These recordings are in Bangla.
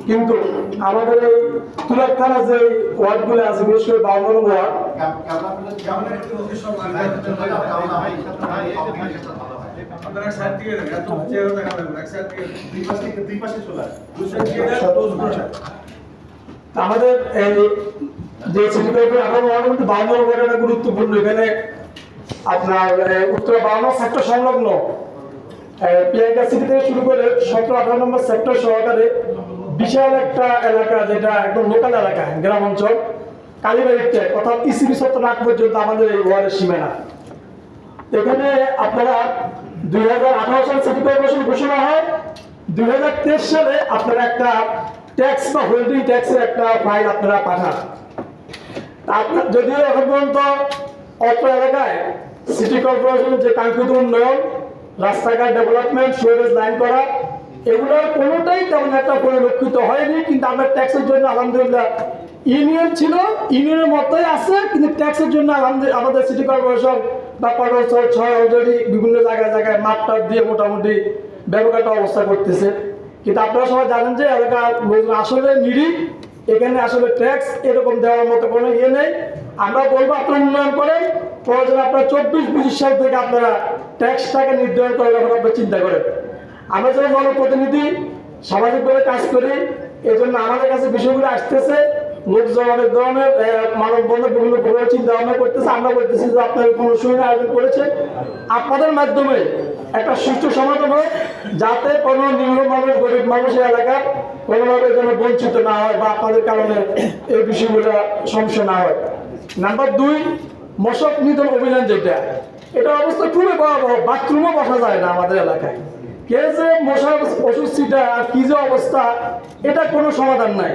কিন্তু আমাদের এই তুরাকখানা যে ওয়ার্ডগুলো আছে, বিশেষ করে 52 নম্বর ওয়ার্ড, আমাদের এই যে সিটি কর্পোরেশন 52 নম্বর ওয়ার্ডটা গুরুত্বপূর্ণ। এখানে আপনার উত্তর 52 সেক্টর সংলগ্ন পিয়াঙ্কা সিটি থেকে শুরু করে 17-18 নম্বর সেক্টর সহকারে বিশাল একটা এলাকা, যেটা একদম লোকাল এলাকা, গ্রাম অঞ্চল, কালীবাড়ির ট্যাগ অর্থাৎ ইসিবি সত্তর আগ পর্যন্ত আমাদের এই ওয়ার্ডের সীমানা। এখানে আপনারা 2018 সালে সিটি কর্পোরেশন ঘোষণা হয়, 2023 সালে আপনারা একটা ট্যাক্স বা হোল্ডিং ট্যাক্সের একটা ফাইল আপনারা পাঠান। আপনার যদিও এখন পর্যন্ত অত্র এলাকায় সিটি কর্পোরেশনের যে কাঙ্ক্ষিত উন্নয়ন, রাস্তাঘাট ডেভেলপমেন্ট, সুয়েজ লাইন করা, এগুলোর কোনোটাই তেমন একটা পরিলক্ষিত হয়নি। কিন্তু আমরা ট্যাক্সের জন্য আলহামদুলিল্লাহ, ইউনিয়ন ছিল, ইউনিয়নের মতোই আছে, কিন্তু ট্যাক্সের জন্য আলহামদুলিল্লাহ আমাদের সিটি কর্পোরেশন বা পৌরসভা 6 অলরেডি বিভিন্ন জায়গায় জায়গায় মাঠ টাট দিয়ে মোটামুটি ব্যবহারটা অবস্থা করতেছে। কিন্তু আপনারা সবাই জানেন যে এলাকার আসলে নিরিখ, এখানে আসলে ট্যাক্স এরকম দেওয়ার মতো কোনো ইয়ে নেই। আমরা বলবো আপনারা উন্নয়ন করেন, প্রয়োজন আপনারা 24-25 সাল থেকে আপনারা ট্যাক্সটাকে নির্ধারণ করার ব্যাপারে আপনারা চিন্তা করেন। আমরা যারা জনপ্রতিনিধি সামাজিকভাবে কাজ করি, এই জন্য আমাদের কাছে বিষয়গুলো আসতেছে, লোকজন অনেক ধরনের মানববন্ধন বিভিন্ন প্রকার চিন্তা ভাবনা করতেছে। আমরা বলতেছি যে আপনারা কোনো সময় আয়োজন করেছেন, আপনাদের মাধ্যমে একটা সুষ্ঠু সমাধান হোক, যাতে কোনো নিম্ন মানুষ, গরিব মানুষের এলাকার কোনোভাবে যেন বঞ্চিত না হয় বা আপনাদের কারণে এই বিষয়গুলো সমস্যা না হয়। নাম্বার 2, মশক নিধন অভিযান, যেটা এটা অবস্থা খুবই ভয়াবহ, বাথরুমও বসা যায় না আমাদের এলাকায়। কে যে মশার ওষুধ ছিটা আর কি যে অবস্থা, এটা কোনো সমাধান নাই।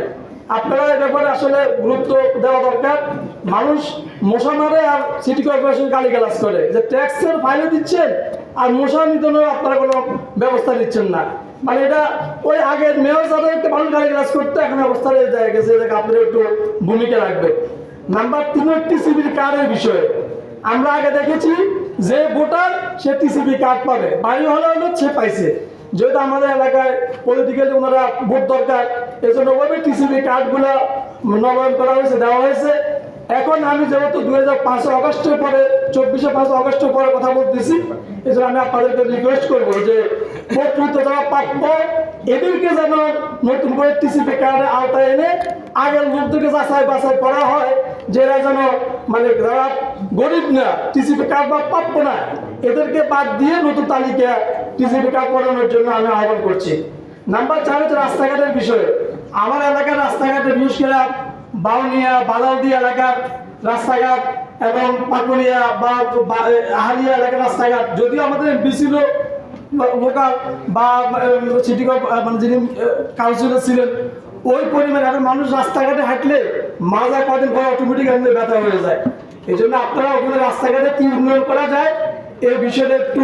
আপনারা এ ব্যাপারে আসলে গুরুত্ব দেওয়া দরকার। মানুষ মশা মারে আর সিটি কর্পোরেশন গালিগালাজ করে যে ট্যাক্সের ফাইলে দিচ্ছেন আর মশা নিধনের আপনারা কোনো ব্যবস্থা নিচ্ছেন না। মানে এটা ওই আগের মেয়র যাদেরকে মানুষ গালিগালাজ করতে, এখন অবস্থা যায় গেছে, যে আপনারা একটু ভূমিকা রাখবেন। নাম্বার 3, টিসিবির কার্ডের বিষয়ে আমরা আগে দেখেছি যে ভোটার সে টিসিবি কার্ড পাবে, বাড়ি হলে সে পাইছে। যেহেতু আমাদের এলাকায় পলিটিক্যালি ওনারা ভোট দরকার, এজন্য ওভাবে টিসিবি কার্ডগুলো নবায়ন করা হয়েছে, দেওয়া হয়েছে। এখন আমি যেহেতু 2005 আগস্টের পরে 24 আগস্টের পরে কথা বলতেছি, এই জন্য আমি আপনাদেরকে রিকোয়েস্ট করবো যে প্রকৃত যারা প্রাপ্য, এদেরকে যেন নতুন করে টিসিবি কার্ডের আওতায় এনে আগের লোকদেরকে যাচাই বাছাই করা হয়, যে এরা যেন মানে যারা গরিব না, টিসিবি কার্ড বা প্রাপ্য না, এদেরকে বাদ দিয়ে নতুন তালিকা টিসিবি কার্ড করানোর জন্য আমি আহ্বান করছি। নাম্বার 4 হচ্ছে রাস্তাঘাটের বিষয়ে। আমার এলাকার রাস্তাঘাটে বিশেষ করে বাউনিয়া, বাদাউদি এলাকার রাস্তাঘাট এবং পাকুড়িয়া বা আহালিয়া এলাকার রাস্তাঘাট, যদিও আমাদের এমপি ছিল লোকাল বা সিটি মানে যিনি কাউন্সিলর ছিলেন, ওই পরিমাণে এখন মানুষ রাস্তাঘাটে হাঁটলে মাজা কদিন পর অটোমেটিক আমাদের ব্যথা হয়ে যায়। এই জন্য আপনারা ওখানে রাস্তাঘাটে কি উন্নয়ন করা যায় এই বিষয়টা একটু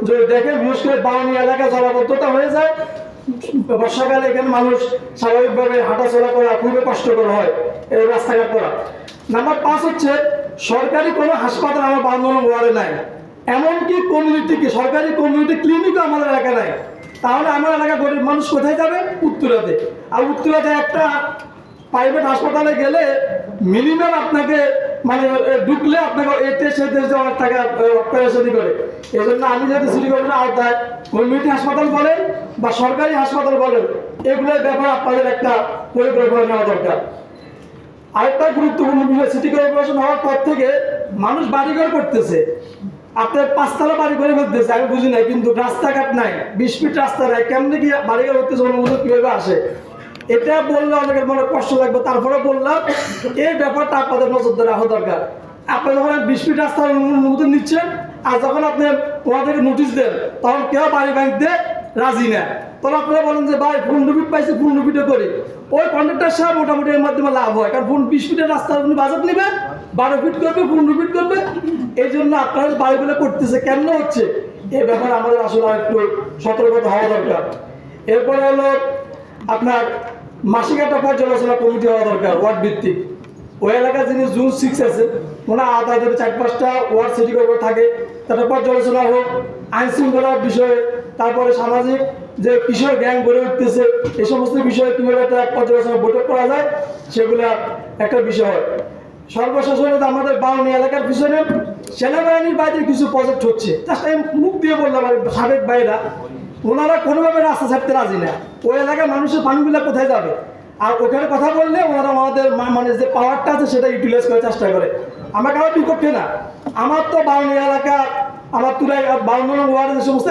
যদি দেখেন। বিশেষ করে বাউনি এলাকা জলাবদ্ধতা হয়ে যায়, বর্ষাকালে এখানে মানুষ স্বাভাবিকভাবে হাঁটাচলা করা খুবই কষ্টকর হয় এই রাস্তাঘাট করা। নাম্বার 5 হচ্ছে সরকারি কোনো হাসপাতাল আমার 52 ওয়ার্ডে নাই, এমনকি সরকারি কমিউনিটি ক্লিনিকও আমাদের এলাকা নাই। তাহলে আমার এলাকা গরিব মানুষ কোথায় যাবে? উত্তরাতে। আর উত্তরাতে একটা প্রাইভেট হাসপাতালে গেলে মিনিমাম আপনাকে মানে ঢুকলে আপনাকে এতে সেতে অনেক টাকা পেরেশানি করে। এই জন্য আমি যেহেতু সিটি কর্পোরেশনের আওতায় কমিউনিটি হাসপাতাল বলেন বা সরকারি হাসপাতাল বলেন, এগুলোর ব্যাপারে আপনাদের একটা পরিকল্পনা নেওয়া দরকার। আরেকটা গুরুত্বপূর্ণ বিষয়, সিটি কর্পোরেশন হওয়ার পর থেকে মানুষ বাড়িঘর করতেছে, আপনার 5 তলা বাড়ি করে ফেলতেছে, আমি বুঝি না। কিন্তু রাস্তাঘাট নাই, 20 ফিট রাস্তা নাই, কেমনি কি বাড়িঘর করতেছে, অনুমোদন কিভাবে আসে? এটা বললে অনেকের মনে কষ্ট লাগবে, তারপরে বললাম এই ব্যাপারটা আপনাদের নজরদারি রাখা দরকার। আপনি যখন 20 ফিট রাস্তার অনুমোদন নিচ্ছেন, আর যখন আপনি ওনাদেরকে নোটিশ দেন, তখন কেউ বাড়ি ভাঙতে রাজি না। তখন আপনারা বলেন যে ভাই 15 ফিট পাইছে, 15 ফিটে করি। ওই কন্ট্রাক্টর সাহেব মোটামুটি এর মাধ্যমে লাভ হয়, কারণ 20 ফিটের রাস্তার উনি বাজেট নেবে, 12 ফিট করবে, 15 ফিট করবে। এই জন্য আপনারা বাড়িগুলো করতেছে কেন হচ্ছে, এই ব্যাপারে আমাদের আসলে একটু সতর্কতা হওয়া দরকার। এরপরে হলো আপনার মাসিক একটা পর্যালোচনা কমিটি হওয়া দরকার, ওয়ার্ড ভিত্তিক। ওই এলাকায় যিনি জুন 6 আছে, ওনার আধা ধরে 4-5টা ওয়ার্ড সিটি কর্পোরেশন থাকে, তাদের পর্যালোচনা হোক আইন শৃঙ্খলার বিষয়ে, তারপরে সামাজিক যে কিশোর গ্যাং গড়ে উঠতেছে, এই সমস্ত বিষয়ে কিভাবে একটা পর্যালোচনা বৈঠক করা যায় সেগুলা একটা বিষয়। সর্বশেষ হলো আমাদের বাউনি এলাকার পিছনে সেনাবাহিনীর বাইরে কিছু প্রজেক্ট হচ্ছে, জাস্ট আমি মুখ দিয়ে বললাম আর সাবেক ভাইরা ওনারা কোনোভাবে রাস্তা ছাড়তে রাজি না। ওই এলাকার মানুষের পানিগুলো কোথায় যাবে? আর ওখানে কথা বললে ওনারা আমাদের মানে যে পাওয়ারটা আছে সেটা ইউটিলাইজ করার চেষ্টা করে। আমরা কারো বিপক্ষে না, আমার তো বাউনি এলাকা, আমার তুরাই 52 নং ওয়ার্ডের যে সমস্ত